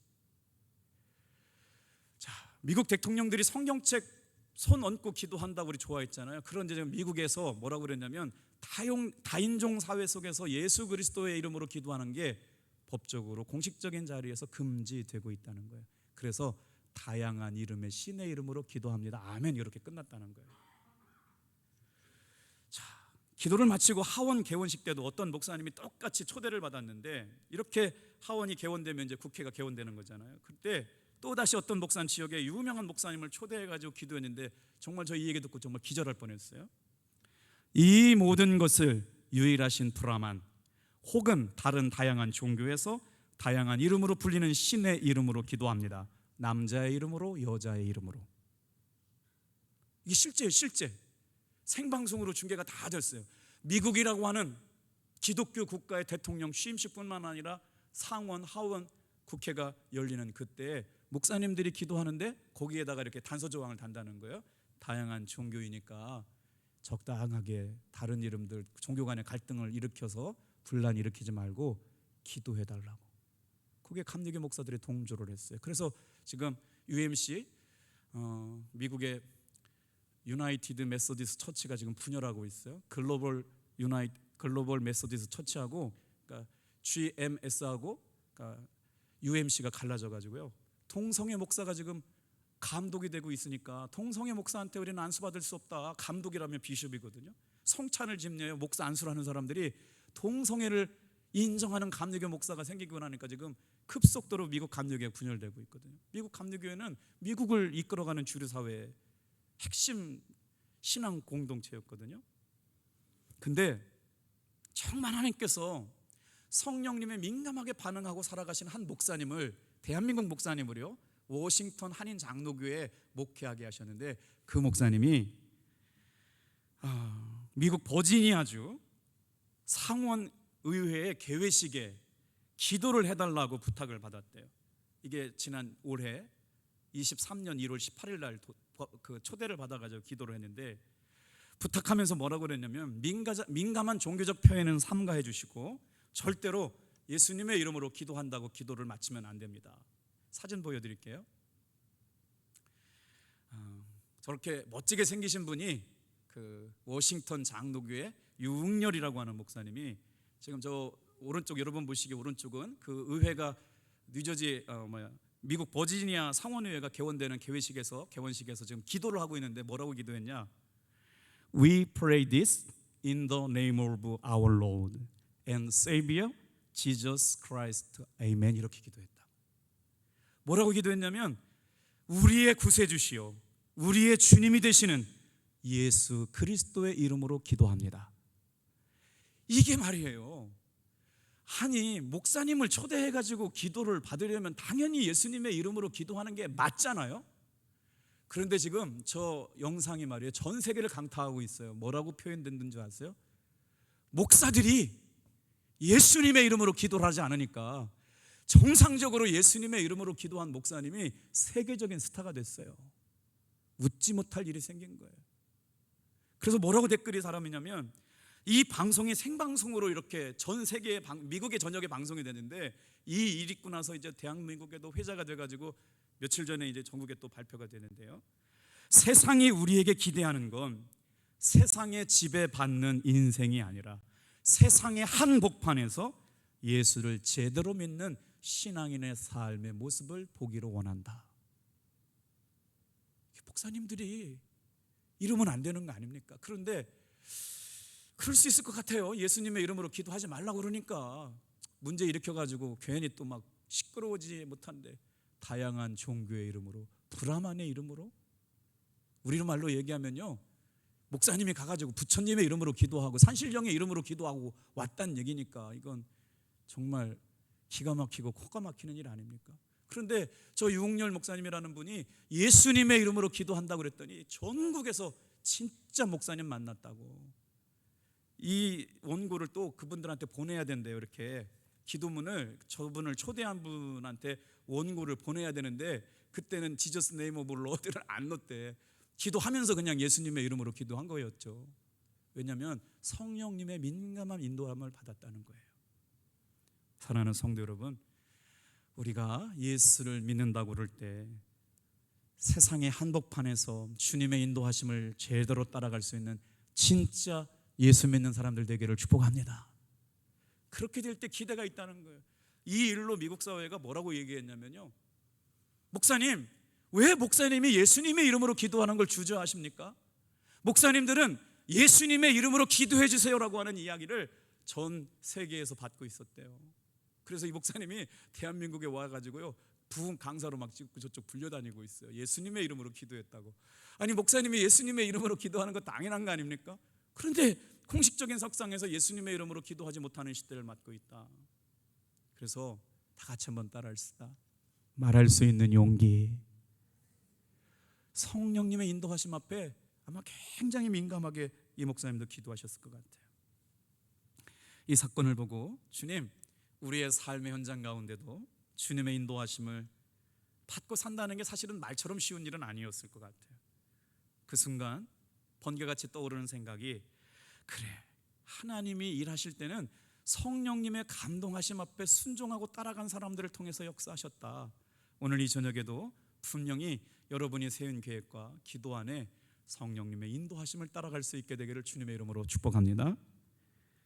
자, 미국 대통령들이 성경책 손 얹고 기도한다고 우리 좋아했잖아요. 그런데 지금 미국에서 뭐라고 그랬냐면 다인종 사회 속에서 예수 그리스도의 이름으로 기도하는 게 법적으로 공식적인 자리에서 금지되고 있다는 거예요. 그래서 다양한 이름의 신의 이름으로 기도합니다. 아멘. 이렇게 끝났다는 거예요. 자, 기도를 마치고 하원 개원식 때도 어떤 목사님이 똑같이 초대를 받았는데, 이렇게 하원이 개원되면 이제 국회가 개원되는 거잖아요. 그때 또다시 어떤 목사님, 지역에 유명한 목사님을 초대해가지고 기도했는데 정말 저 이 얘기 듣고 정말 기절할 뻔했어요. 이 모든 것을 유일하신 브라만 혹은 다른 다양한 종교에서 다양한 이름으로 불리는 신의 이름으로 기도합니다. 남자의 이름으로, 여자의 이름으로. 이게 실제예요, 실제. 생방송으로 중계가 다 됐어요. 미국이라고 하는 기독교 국가의 대통령 취임식뿐만 아니라 상원, 하원 국회가 열리는 그때 목사님들이 기도하는데 거기에다가 이렇게 단서 조항을 단다는 거예요. 다양한 종교이니까 적당하게 다른 이름들 종교 간의 갈등을 일으켜서 분란 일으키지 말고 기도해달라고. 그게 감리교 목사들이 동조를 했어요. 그래서 지금 UMC 미국의 유나이티드 메소디스트 처치가 지금 분열하고 있어요. 글로벌 메소디스트 처치하고 그러니까 GMS하고 그러니까 UMC가 갈라져 가지고요. 동성애 목사가 지금 감독이 되고 있으니까 동성애 목사한테 우리는 안수받을 수 없다. 감독이라면 비숍이거든요. 성찬을 집례해요. 목사 안수를 하는 사람들이 동성애를 인정하는 감리교 목사가 생기고 나니까 지금 급속도로 미국 감리교회가 분열되고 있거든요. 미국 감리교회는 미국을 이끌어가는 주류 사회의 핵심 신앙 공동체였거든요. 근데 정말 하나님께서 성령님에 민감하게 반응하고 살아가신 한 목사님을, 대한민국 목사님을요, 워싱턴 한인 장로교회에 목회하게 하셨는데 그 목사님이 미국 버지니아주 상원 의회의 개회식에 기도를 해달라고 부탁을 받았대요. 이게 지난 올해 23년 1월 18일 날 그 초대를 받아가지고 기도를 했는데 부탁하면서 뭐라고 그랬냐면 민감한 종교적 표현은 삼가해 주시고 절대로 예수님의 이름으로 기도한다고 기도를 마치면 안 됩니다. 사진 보여드릴게요. 저렇게 멋지게 생기신 분이 그 워싱턴 장로교회 유응렬이라고 하는 목사님이 지금 저 오른쪽 여러분 보시기에 오른쪽은 그 의회가 뉴저지 미국 버지니아 상원의회가 개원되는 개원식에서 지금 기도를 하고 있는데 뭐라고 기도했냐? We pray this in the name of our Lord and Savior Jesus Christ. Amen. 이렇게 기도했다. 뭐라고 기도했냐면 우리의 구세주시요 우리의 주님이 되시는 예수 그리스도의 이름으로 기도합니다. 이게 말이에요. 아니 목사님을 초대해가지고 기도를 받으려면 당연히 예수님의 이름으로 기도하는 게 맞잖아요. 그런데 지금 저 영상이 말이에요 전 세계를 강타하고 있어요. 뭐라고 표현된 줄 아세요? 목사들이 예수님의 이름으로 기도를 하지 않으니까 정상적으로 예수님의 이름으로 기도한 목사님이 세계적인 스타가 됐어요. 웃지 못할 일이 생긴 거예요. 그래서 뭐라고 댓글이 사람이냐면 이 방송이 생방송으로 이렇게 전 세계 미국의 전역에 방송이 되는데 이 일 있고 나서 이제 대한민국에도 회자가 돼가지고 며칠 전에 이제 전국에 또 발표가 되는데요. 세상이 우리에게 기대하는 건 세상에 지배받는 인생이 아니라 세상의 한복판에서 예수를 제대로 믿는 신앙인의 삶의 모습을 보기를 원한다. 목사님들이 이러면 안 되는 거 아닙니까? 그런데 그럴 수 있을 것 같아요. 예수님의 이름으로 기도하지 말라고 그러니까 문제 일으켜가지고 괜히 또 막 시끄러워지지 못한데 다양한 종교의 이름으로 브라만의 이름으로 우리 말로 얘기하면요 목사님이 가가지고 부처님의 이름으로 기도하고 산신령의 이름으로 기도하고 왔다는 얘기니까 이건 정말 기가 막히고 코가 막히는 일 아닙니까? 그런데 저 유응렬 목사님이라는 분이 예수님의 이름으로 기도한다고 그랬더니 전국에서 진짜 목사님 만났다고 이 원고를 또 그분들한테 보내야 된대요. 이렇게 기도문을 저분을 초대한 분한테 원고를 보내야 되는데 그때는 지저스 네임 오브 로드를 안 넣었대. 기도하면서 그냥 예수님의 이름으로 기도한 거였죠. 왜냐하면 성령님의 민감한 인도함을 받았다는 거예요. 사랑하는 성도 여러분, 우리가 예수를 믿는다고 그럴 때 세상의 한복판에서 주님의 인도하심을 제대로 따라갈 수 있는 진짜 예수 믿는 사람들 되기를 축복합니다. 그렇게 될 때 기대가 있다는 거예요. 이 일로 미국 사회가 뭐라고 얘기했냐면요, 목사님, 왜 목사님이 예수님의 이름으로 기도하는 걸 주저하십니까? 목사님들은 예수님의 이름으로 기도해 주세요라고 하는 이야기를 전 세계에서 받고 있었대요. 그래서 이 목사님이 대한민국에 와가지고요 부흥 강사로 막 찍고 저쪽 불려다니고 있어요. 예수님의 이름으로 기도했다고. 아니 목사님이 예수님의 이름으로 기도하는 거 당연한 거 아닙니까? 그런데 공식적인 석상에서 예수님의 이름으로 기도하지 못하는 시대를 맞고 있다. 그래서 다 같이 한번 따라합시다. 말할 수 있는 용기. 성령님의 인도하심 앞에 아마 굉장히 민감하게 이 목사님도 기도하셨을 것 같아요. 이 사건을 보고 주님, 우리의 삶의 현장 가운데도 주님의 인도하심을 받고 산다는 게 사실은 말처럼 쉬운 일은 아니었을 것 같아요. 그 순간 번개같이 떠오르는 생각이, 그래, 하나님이 일하실 때는 성령님의 감동하심 앞에 순종하고 따라간 사람들을 통해서 역사하셨다. 오늘 이 저녁에도 분명히 여러분이 세운 계획과 기도 안에 성령님의 인도하심을 따라갈 수 있게 되기를 주님의 이름으로 축복합니다.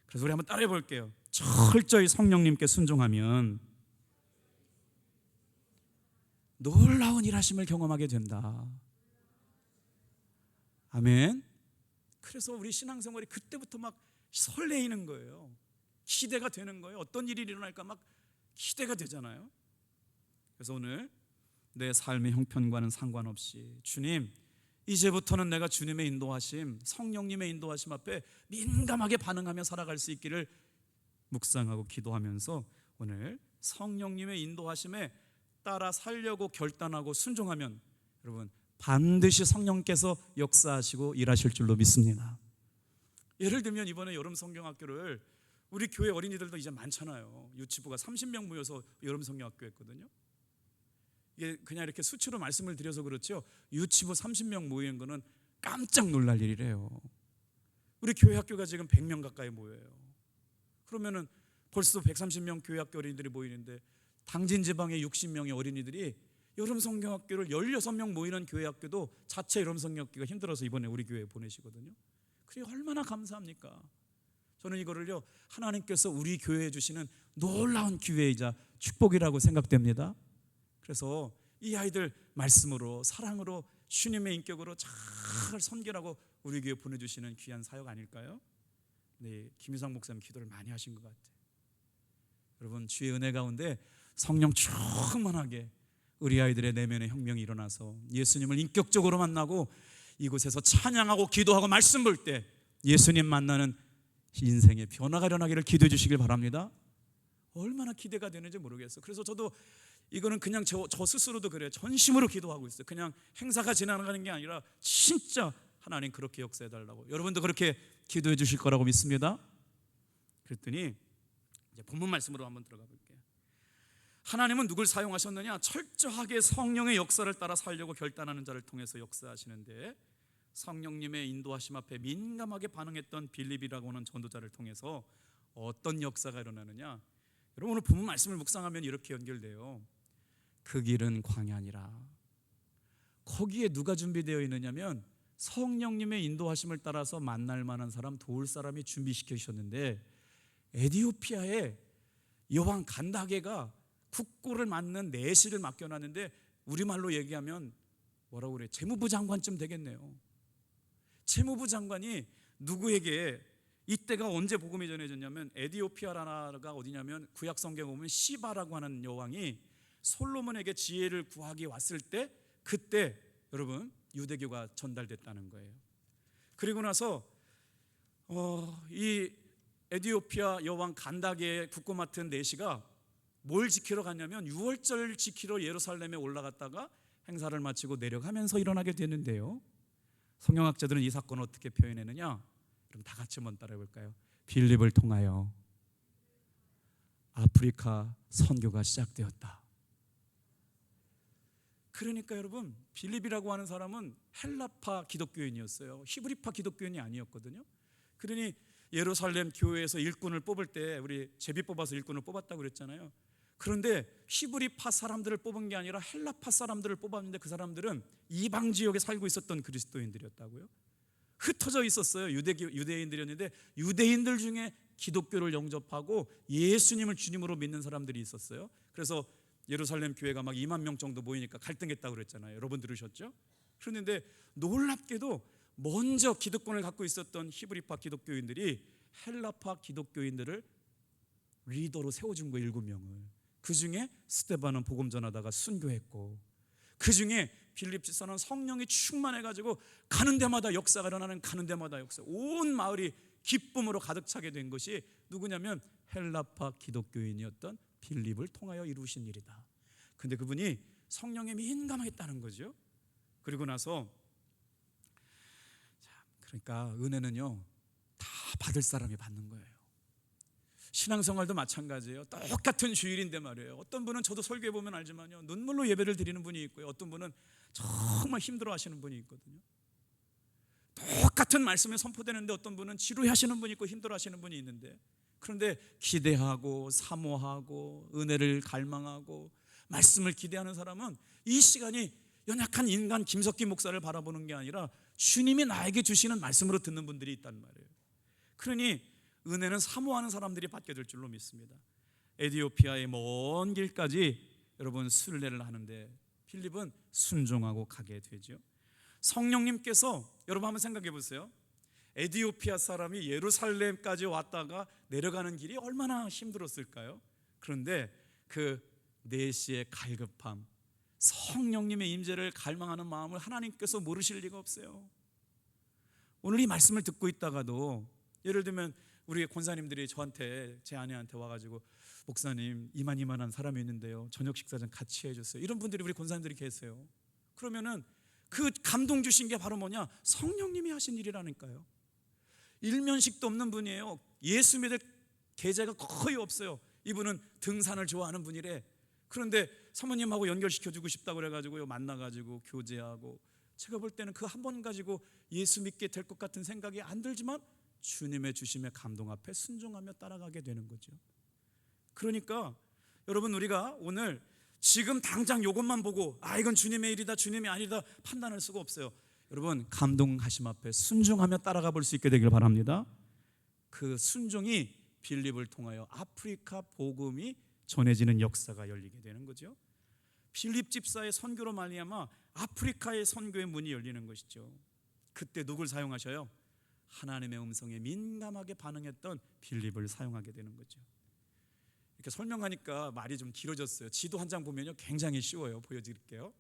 그래서 우리 한번 따라해 볼게요. 철저히 성령님께 순종하면 놀라운 일하심을 경험하게 된다. 아멘. 그래서 우리 신앙생활이 그때부터 막 설레이는 거예요. 기대가 되는 거예요. 어떤 일이 일어날까 막 기대가 되잖아요. 그래서 오늘 내 삶의 형편과는 상관없이 주님, 이제부터는 내가 주님의 인도하심, 성령님의 인도하심 앞에 민감하게 반응하며 살아갈 수 있기를 묵상하고 기도하면서 오늘 성령님의 인도하심에 따라 살려고 결단하고 순종하면 여러분 반드시 성령께서 역사하시고 일하실 줄로 믿습니다. 예를 들면 이번에 여름 성경학교를 우리 교회 어린이들도 이제 많잖아요. 유치부가 30명 모여서 여름 성경학교 했거든요. 이게 그냥 이렇게 수치로 말씀을 드려서 그렇죠, 유치부 30명 모이는 거는 깜짝 놀랄 일이래요. 우리 교회 학교가 지금 100명 가까이 모여요. 그러면은 벌써 130명 교회 학교 어린이들이 모이는데 당진 지방의 60명의 어린이들이 여름 성경학교를 16명 모이는 교회 학교도 자체 여름 성경학교가 힘들어서 이번에 우리 교회에 보내시거든요. 그게 얼마나 감사합니까? 저는 이거를요, 하나님께서 우리 교회에 주시는 놀라운 기회이자 축복이라고 생각됩니다. 그래서 이 아이들 말씀으로 사랑으로 주님의 인격으로 잘 선결하고 우리 교회에 보내주시는 귀한 사역 아닐까요? 네, 김유상 목사님 기도를 많이 하신 것 같아요. 여러분, 주의 은혜 가운데 성령 충만하게 우리 아이들의 내면의 혁명이 일어나서 예수님을 인격적으로 만나고 이곳에서 찬양하고 기도하고 말씀 볼 때 예수님 만나는 인생의 변화가 일어나기를 기도해 주시길 바랍니다. 얼마나 기대가 되는지 모르겠어요. 그래서 저도 이거는 그냥 저 스스로도 그래요. 전심으로 기도하고 있어요. 그냥 행사가 지나가는 게 아니라 진짜 하나님 그렇게 역사해 달라고. 여러분도 그렇게 기도해 주실 거라고 믿습니다. 그랬더니 이제 본문 말씀으로 한번 들어가 볼게요. 하나님은 누굴 사용하셨느냐? 철저하게 성령의 역사를 따라 살려고 결단하는 자를 통해서 역사하시는데, 성령님의 인도하심 앞에 민감하게 반응했던 빌립이라고 하는 전도자를 통해서 어떤 역사가 일어나느냐? 여러분, 오늘 본문 말씀을 묵상하면 이렇게 연결돼요. 그 길은 광야니라. 거기에 누가 준비되어 있느냐면 성령님의 인도하심을 따라서 만날 만한 사람, 도울 사람이 준비시켜 주셨는데, 에티오피아의 여왕 간다게가 국고를 맡는 내시를 맡겨놨는데 우리말로 얘기하면 뭐라고 그래? 재무부 장관쯤 되겠네요. 재무부 장관이 누구에게, 이때가 언제 복음이 전해졌냐면 에티오피아 나라가 어디냐면 구약 성경에 보면 시바라고 하는 여왕이 솔로몬에게 지혜를 구하기 왔을 때, 그때 여러분 유대교가 전달됐다는 거예요. 그리고 나서 이 에티오피아 여왕 간다게의 국고 맡은 내시가 뭘 지키러 갔냐면 유월절 지키러 예루살렘에 올라갔다가 행사를 마치고 내려가면서 일어나게 되는데요. 성경학자들은 이 사건을 어떻게 표현했느냐? 그럼 다 같이 한번 따라해 볼까요? 빌립을 통하여 아프리카 선교가 시작되었다. 그러니까 여러분, 빌립이라고 하는 사람은 헬라파 기독교인이었어요. 히브리파 기독교인이 아니었거든요. 그러니 예루살렘 교회에서 일꾼을 뽑을 때 우리 제비 뽑아서 일꾼을 뽑았다고 그랬잖아요. 그런데 히브리파 사람들을 뽑은 게 아니라 헬라파 사람들을 뽑았는데 그 사람들은 이방 지역에 살고 있었던 그리스도인들이었다고요. 흩어져 있었어요. 유대인들이었는데 유대인들 중에 기독교를 영접하고 예수님을 주님으로 믿는 사람들이 있었어요. 그래서 예루살렘 교회가 막 2만 명 정도 모이니까 갈등했다고 그랬잖아요. 여러분 들으셨죠? 그런데 놀랍게도 먼저 기득권을 갖고 있었던 히브리파 기독교인들이 헬라파 기독교인들을 리더로 세워준 거예요. 7명을. 그 중에 스데반은 복음 전하다가 순교했고, 그 중에 빌립 집사는 성령이 충만해가지고 가는 데마다 역사가 일어나는, 가는 데마다 역사, 온 마을이 기쁨으로 가득 차게 된 것이 누구냐면 헬라파 기독교인이었던 빌립을 통하여 이루신 일이다. 근데 그분이 성령에 민감했다는 거죠. 그리고 나서 그러니까 은혜는요, 다 받을 사람이 받는 거예요. 신앙생활도 마찬가지예요. 똑같은 주일인데 말이에요. 어떤 분은 저도 설교해 보면 알지만요, 눈물로 예배를 드리는 분이 있고요, 어떤 분은 정말 힘들어 하시는 분이 있거든요. 똑같은 말씀이 선포되는데 어떤 분은 지루해하시는 분이 있고 힘들어하시는 분이 있는데, 그런데 기대하고 사모하고 은혜를 갈망하고 말씀을 기대하는 사람은 이 시간이 연약한 인간 김석기 목사를 바라보는 게 아니라 주님이 나에게 주시는 말씀으로 듣는 분들이 있단 말이에요. 그러니 은혜는 사모하는 사람들이 받게 될 줄로 믿습니다. 에티오피아의 먼 길까지 여러분 순례를 하는데 필립은 순종하고 가게 되죠. 성령님께서 여러분 한번 생각해 보세요. 에티오피아 사람이 예루살렘까지 왔다가 내려가는 길이 얼마나 힘들었을까요? 그런데 그 4시의 갈급함, 성령님의 임재를 갈망하는 마음을 하나님께서 모르실 리가 없어요. 오늘 이 말씀을 듣고 있다가도 예를 들면 우리 권사님들이 저한테, 제 아내한테 와가지고 목사님 이만한 사람이 있는데요, 저녁 식사 좀 같이 해주세요, 이런 분들이 우리 권사님들이 계세요. 그러면은 그 감동 주신 게 바로 뭐냐? 성령님이 하신 일이라니까요. 일면식도 없는 분이에요. 예수 믿을 계제가 거의 없어요. 이분은 등산을 좋아하는 분이래. 그런데 사모님하고 연결시켜주고 싶다고 그래가지고요, 만나가지고 교제하고, 제가 볼 때는 그 한 번 가지고 예수 믿게 될 것 같은 생각이 안 들지만 주님의 주심의 감동 앞에 순종하며 따라가게 되는 거죠. 그러니까 여러분, 우리가 오늘 지금 당장 이것만 보고 이건 주님의 일이다, 주님이 아니다 판단할 수가 없어요. 여러분, 감동하심 앞에 순종하며 따라가 볼 수 있게 되길 바랍니다. 그 순종이 빌립을 통하여 아프리카 복음이 전해지는 역사가 열리게 되는 거죠. 빌립 집사의 선교로 말미암아 아프리카의 선교의 문이 열리는 것이죠. 그때 누굴 사용하셔요? 하나님의 음성에 민감하게 반응했던 빌립을 사용하게 되는 거죠. 이렇게 설명하니까 말이 좀 길어졌어요. 지도 한 장 보면요, 굉장히 쉬워요. 보여드릴게요.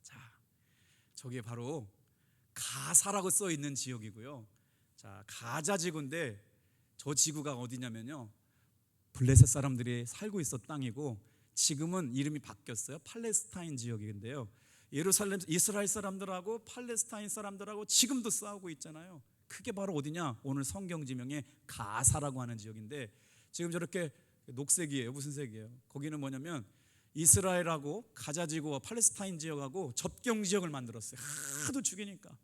자, 저게 바로 가사라고 써 있는 지역이고요. 자, 가자 지구인데 저 지구가 어디냐면요, 블레셋 사람들이 살고 있었던 땅이고 지금은 이름이 바뀌었어요. 팔레스타인 지역인데요, 예루살렘 이스라엘 사람들하고 팔레스타인 사람들하고 지금도 싸우고 있잖아요. 그게 바로 어디냐? 오늘 성경 지명의 가사라고 하는 지역인데, 지금 저렇게 녹색이에요. 무슨 색이에요? 거기는 뭐냐면 이스라엘하고 가자 지구와 팔레스타인 지역하고 접경 지역을 만들었어요. 하도 죽이니까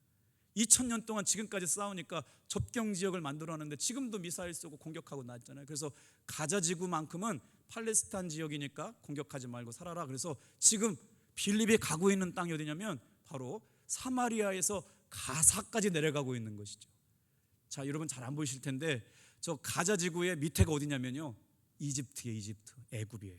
2000년 동안 지금까지 싸우니까 접경 지역을 만들어놨는데 지금도 미사일 쏘고 공격하고 났잖아요. 그래서 가자 지구만큼은 팔레스타인 지역이니까 공격하지 말고 살아라. 그래서 지금 빌립이 가고 있는 땅이 어디냐면 바로 사마리아에서 가사까지 내려가고 있는 것이죠. 자, 여러분 잘 안 보이실 텐데 저 가자 지구의 밑에가 어디냐면요, 이집트예요. 이집트, 애굽이에요.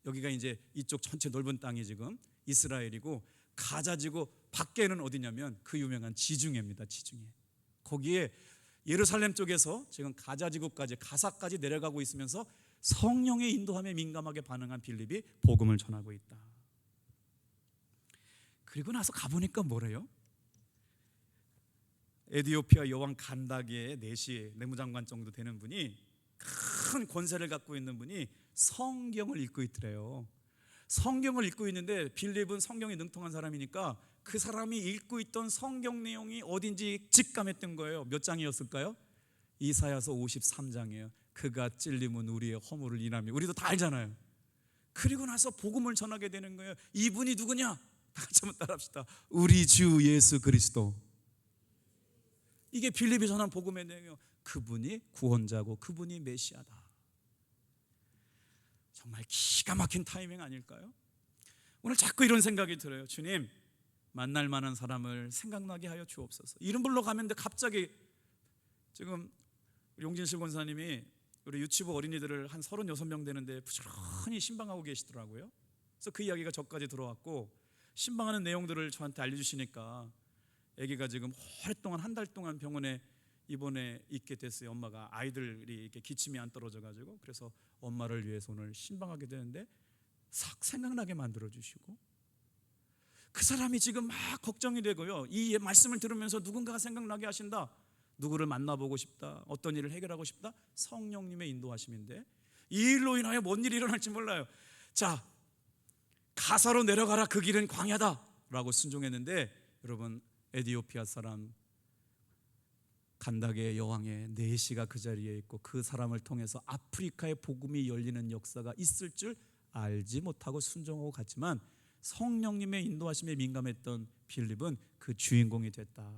여기가 이제 이쪽 전체 넓은 땅이 지금 이스라엘이고, 가자 지구 밖에는 어디냐면 그 유명한 지중해입니다. 지중해. 거기에 예루살렘 쪽에서 지금 가자 지구까지, 가사까지 내려가고 있으면서 성령의 인도함에 민감하게 반응한 빌립이 복음을 전하고 있다. 그리고 나서 가보니까 뭐래요? 에티오피아 여왕 간다게의 내시 내무장관 정도 되는 분이, 큰 권세를 갖고 있는 분이 성경을 읽고 있더래요. 성경을 읽고 있는데 빌립은 성경에 능통한 사람이니까 그 사람이 읽고 있던 성경 내용이 어딘지 직감했던 거예요. 몇 장이었을까요? 이사야서 53장이에요. 그가 찔림은 우리의 허물을 인하며. 우리도 다 알잖아요. 그리고 나서 복음을 전하게 되는 거예요. 이분이 누구냐? 다 같이 한번 따라합시다. 우리 주 예수 그리스도. 이게 빌립이 전한 복음의 내용이에요. 그분이 구원자고 그분이 메시아다. 정말 기가 막힌 타이밍 아닐까요? 오늘 자꾸 이런 생각이 들어요. 주님, 만날 만한 사람을 생각나게 하여 주옵소서. 이름 불러 가는데 갑자기 지금 용진실 권사님이 우리 유치부 어린이들을 한 36명 되는데 부지런히 신방하고 계시더라고요. 그래서 그 이야기가 저까지 들어왔고, 신방하는 내용들을 저한테 알려주시니까 아기가 지금 오랫동안 한 달 동안 병원에 입원해 있게 됐어요. 엄마가, 아이들이 이렇게 기침이 안 떨어져가지고. 그래서 엄마를 위해서 오늘 신방하게 되는데 싹 생각나게 만들어 주시고, 그 사람이 지금 막 걱정이 되고요, 이 말씀을 들으면서 누군가가 생각나게 하신다. 누구를 만나보고 싶다, 어떤 일을 해결하고 싶다. 성령님의 인도하심인데 이 일로 인하여 뭔 일이 일어날지 몰라요. 자, 가사로 내려가라, 그 길은 광야다 라고 순종했는데, 여러분 에티오피아 사람 간다게 여왕의 내시가 그 자리에 있고 그 사람을 통해서 아프리카의 복음이 열리는 역사가 있을 줄 알지 못하고 순종하고 갔지만 성령님의 인도하심에 민감했던 빌립은 그 주인공이 됐다.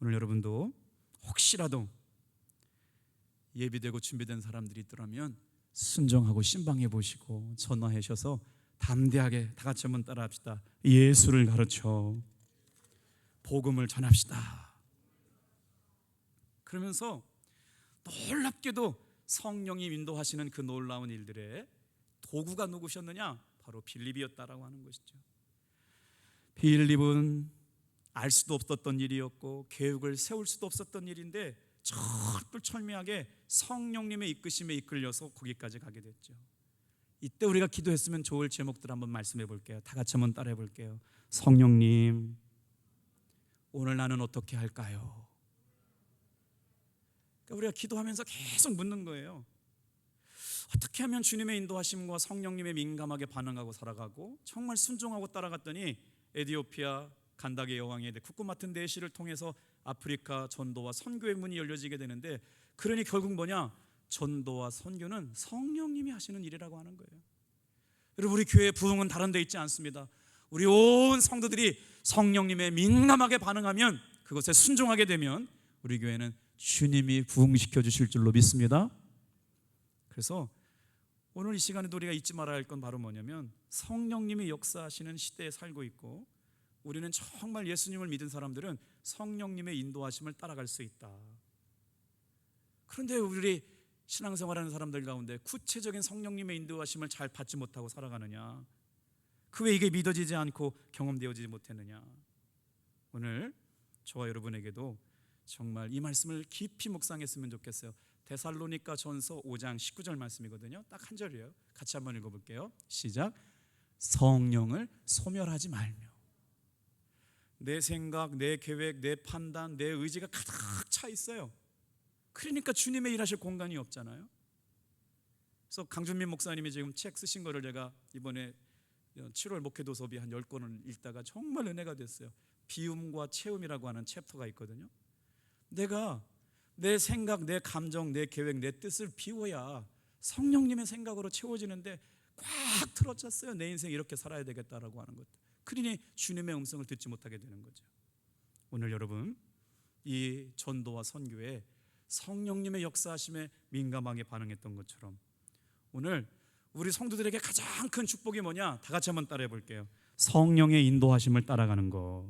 오늘 여러분도 혹시라도 예비되고 준비된 사람들이 있더라면 순종하고 신방해 보시고 전화하셔서 담대하게 다 같이 한번 따라합시다. 예수를 가르쳐 복음을 전합시다. 그러면서 놀랍게도 성령이 인도하시는 그 놀라운 일들에 도구가 누구셨느냐? 바로 빌립이었다라고 하는 것이죠. 빌립은 알 수도 없었던 일이었고 계획을 세울 수도 없었던 일인데 철두철미하게 성령님의 이끄심에 이끌려서 거기까지 가게 됐죠. 이때 우리가 기도했으면 좋을 제목들 한번 말씀해 볼게요. 다 같이 한번 따라해 볼게요. 성령님, 오늘 나는 어떻게 할까요? 그러니까 우리가 기도하면서 계속 묻는 거예요. 어떻게 하면 주님의 인도하심과 성령님의 민감하게 반응하고 살아가고 정말 순종하고 따라갔더니 에티오피아 간다게 여왕의 국고 맡은 내시를 통해서 아프리카 전도와 선교의 문이 열려지게 되는데, 그러니 결국 뭐냐? 전도와 선교는 성령님이 하시는 일이라고 하는 거예요. 여러분, 우리 교회의 부흥은 다른 데 있지 않습니다. 우리 온 성도들이 성령님의 민감하게 반응하면, 그것에 순종하게 되면 우리 교회는 주님이 부흥시켜 주실 줄로 믿습니다. 그래서 오늘 이 시간에도 우리가 잊지 말아야 할 건 바로 뭐냐면 성령님이 역사하시는 시대에 살고 있고, 우리는 정말 예수님을 믿은 사람들은 성령님의 인도하심을 따라갈 수 있다. 그런데 우리 신앙생활하는 사람들 가운데 구체적인 성령님의 인도하심을 잘 받지 못하고 살아가느냐? 그 왜 이게 믿어지지 않고 경험되어지지 못했느냐? 오늘 저와 여러분에게도 정말 이 말씀을 깊이 묵상했으면 좋겠어요. 데살로니가 전서 5장 19절 말씀이거든요. 딱 한 절이에요. 같이 한번 읽어볼게요. 시작. 성령을 소멸하지 말며. 내 생각, 내 계획, 내 판단, 내 의지가 가득 차 있어요. 그러니까 주님의 일하실 공간이 없잖아요. 그래서 강준민 목사님이 지금 책 쓰신 거를 제가 이번에 7월 목회도서비 한 10권을 읽다가 정말 은혜가 됐어요. 비움과 채움이라고 하는 챕터가 있거든요. 내가 내 생각, 내 감정, 내 계획, 내 뜻을 비워야 성령님의 생각으로 채워지는데 꽉 틀어졌어요. 내 인생 이렇게 살아야 되겠다라고 하는 것. 그러니 주님의 음성을 듣지 못하게 되는 거죠. 오늘 여러분, 이 전도와 선교에 성령님의 역사하심에 민감하게 반응했던 것처럼 오늘 우리 성도들에게 가장 큰 축복이 뭐냐? 다 같이 한번 따라해 볼게요. 성령의 인도하심을 따라가는 것.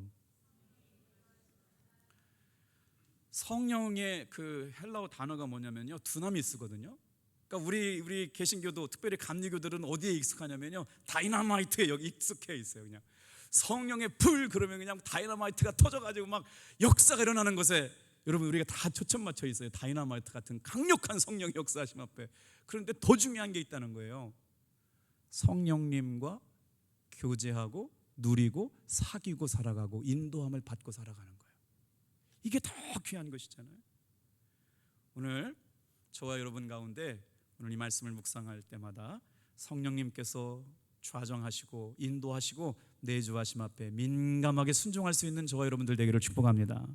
성령의 그 헬라어 단어가 뭐냐면요, 두나미스거든요. 그러니까 우리 개신교도 특별히 감리교들은 어디에 익숙하냐면요, 다이너마이트에 여기 익숙해 있어요. 그냥 성령의 불 그러면 그냥 다이너마이트가 터져가지고 막 역사가 일어나는 것에 여러분 우리가 다 초점 맞춰 있어요. 다이너마이트 같은 강력한 성령의 역사하심 앞에. 그런데 더 중요한 게 있다는 거예요. 성령님과 교제하고 누리고 사귀고 살아가고 인도함을 받고 살아가는 거예요. 이게 더 귀한 것이잖아요. 오늘 저와 여러분 가운데 오늘 이 말씀을 묵상할 때마다 성령님께서 좌정하시고 인도하시고 내주하심 앞에 민감하게 순종할 수 있는 저와 여러분들 되기를 축복합니다.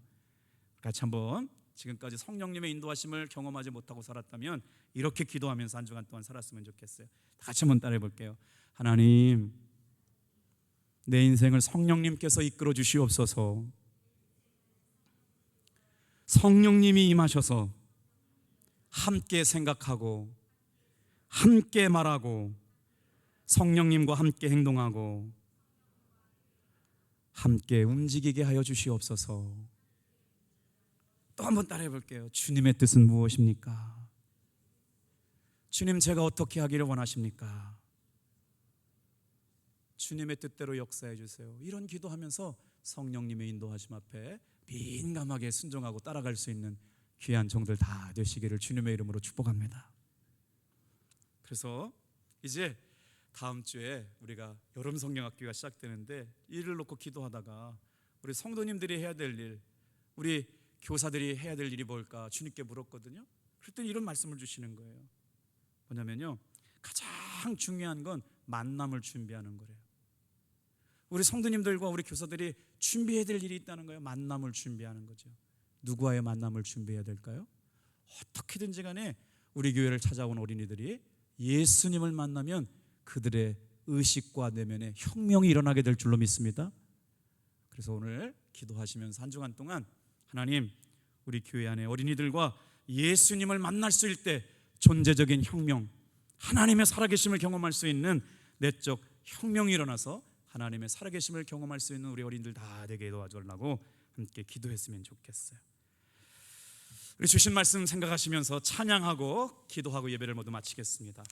같이 한번 지금까지 성령님의 인도하심을 경험하지 못하고 살았다면 이렇게 기도하면서 한 주간 동안 살았으면 좋겠어요. 같이 한번 따라해 볼게요. 하나님, 내 인생을 성령님께서 이끌어 주시옵소서. 성령님이 임하셔서 함께 생각하고 함께 말하고 성령님과 함께 행동하고 함께 움직이게 하여 주시옵소서. 또 한번 따라해 볼게요. 주님의 뜻은 무엇입니까? 주님, 제가 어떻게 하기를 원하십니까? 주님의 뜻대로 역사해 주세요. 이런 기도하면서 성령님의 인도하심 앞에 민감하게 순종하고 따라갈 수 있는 귀한 종들 다 되시기를 주님의 이름으로 축복합니다. 그래서 이제 다음 주에 우리가 여름 성령학교가 시작되는데 이를 놓고 기도하다가 우리 성도님들이 해야 될 일, 우리 교사들이 해야 될 일이 뭘까 주님께 물었거든요. 그랬더니 이런 말씀을 주시는 거예요. 뭐냐면요, 가장 중요한 건 만남을 준비하는 거래요. 우리 성도님들과 우리 교사들이 준비해야 될 일이 있다는 거예요. 만남을 준비하는 거죠. 누구와의 만남을 준비해야 될까요? 어떻게든지 간에 우리 교회를 찾아온 어린이들이 예수님을 만나면 그들의 의식과 내면에 혁명이 일어나게 될 줄로 믿습니다. 그래서 오늘 기도하시면서 한 주간 동안 하나님, 우리 교회 안에 어린이들과 예수님을 만날 수 있을 때 존재적인 혁명, 하나님의 살아계심을 경험할 수 있는 내적 혁명이 일어나서 하나님의 살아계심을 경험할 수 있는 우리 어린이들 다 되게 도와주려고 함께 기도했으면 좋겠어요. 우리 주신 말씀 생각하시면서 찬양하고 기도하고 예배를 모두 마치겠습니다.